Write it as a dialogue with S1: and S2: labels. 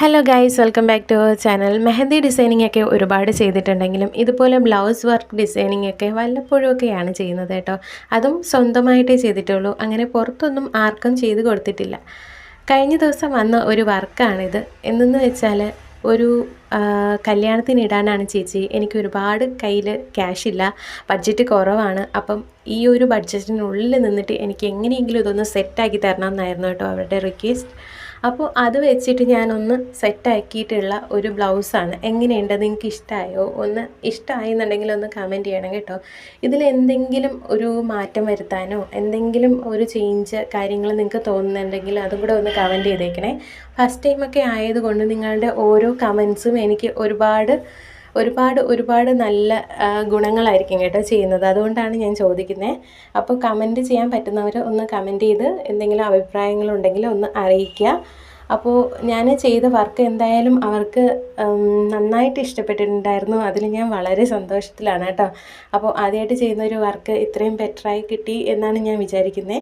S1: Hello guys, welcome back to our channel. Mehndi designing ഒക്കെ ഒരുപാട് ചെയ്തിട്ടുണ്ടെങ്കിലും ഇതുപോലെ ബ്ലൗസ് വർക്ക് ഡിസൈനിങ് ഒക്കെ വല്ലപ്പോഴുമൊക്കെയാണ് ചെയ്യുന്നത് കേട്ടോ. അതും സ്വന്തമായിട്ടേ ചെയ്തിട്ടുള്ളൂ, അങ്ങനെ പുറത്തൊന്നും ആർക്കും ചെയ്ത് കൊടുത്തിട്ടില്ല. കഴിഞ്ഞ ദിവസം വന്ന ഒരു വർക്കാണിത്. എന്തെന്ന് വെച്ചാൽ ഒരു കല്യാണത്തിന് ഇടാനാണ് ചേച്ചി. എനിക്ക് ഒരുപാട് കയ്യിൽ ക്യാഷ് ഇല്ല, ബഡ്ജറ്റ് കുറവാണ്. അപ്പം ഈ ഒരു ബഡ്ജറ്റിനുള്ളിൽ നിന്നിട്ട് എനിക്ക് എങ്ങനെയെങ്കിലും ഇതൊന്ന് സെറ്റാക്കി തരണം എന്നായിരുന്നു കേട്ടോ അവരുടെ റിക്വസ്റ്റ്. അപ്പോൾ അത് വെച്ചിട്ട് ഞാനൊന്ന് സെറ്റാക്കിയിട്ടുള്ള ഒരു ബ്ലൗസാണ്. എങ്ങനെയുണ്ട്, നിങ്ങൾക്ക് ഇഷ്ടമായോ? ഒന്ന് ഇഷ്ടമായി എന്നുണ്ടെങ്കിൽ ഒന്ന് കമൻറ്റ് ചെയ്യണം കേട്ടോ. ഇതിലെന്തെങ്കിലും ഒരു മാറ്റം വരുത്താനോ എന്തെങ്കിലും ഒരു ചേഞ്ച് കാര്യങ്ങൾ നിങ്ങൾക്ക് തോന്നുന്നുണ്ടെങ്കിൽ അതും കൂടെ ഒന്ന് കമൻറ്റ് ചെയ്തേക്കണേ. ഫസ്റ്റ് ടൈമൊക്കെ ആയതുകൊണ്ട് നിങ്ങളുടെ ഓരോ കമൻസും എനിക്ക് ഒരുപാട് നല്ല ഗുണങ്ങളായിരിക്കും കേട്ടോ ചെയ്യുന്നത്. അതുകൊണ്ടാണ് ഞാൻ ചോദിക്കുന്നത്. അപ്പോൾ കമൻറ്റ് ചെയ്യാൻ പറ്റുന്നവർ ഒന്ന് കമൻറ്റ് ചെയ്ത് എന്തെങ്കിലും അഭിപ്രായങ്ങളുണ്ടെങ്കിൽ ഒന്ന് അറിയിക്കുക. അപ്പോൾ ഞാൻ ചെയ്ത വർക്ക് എന്തായാലും അവർക്ക് നന്നായിട്ട് ഇഷ്ടപ്പെട്ടിട്ടുണ്ടായിരുന്നു. അതിൽ ഞാൻ വളരെ സന്തോഷത്തിലാണ് കേട്ടോ. അപ്പോൾ ആദ്യമായിട്ട് ചെയ്യുന്ന ഒരു വർക്ക് ഇത്രയും ബെറ്ററായി കിട്ടി എന്നാണ് ഞാൻ വിചാരിക്കുന്നത്.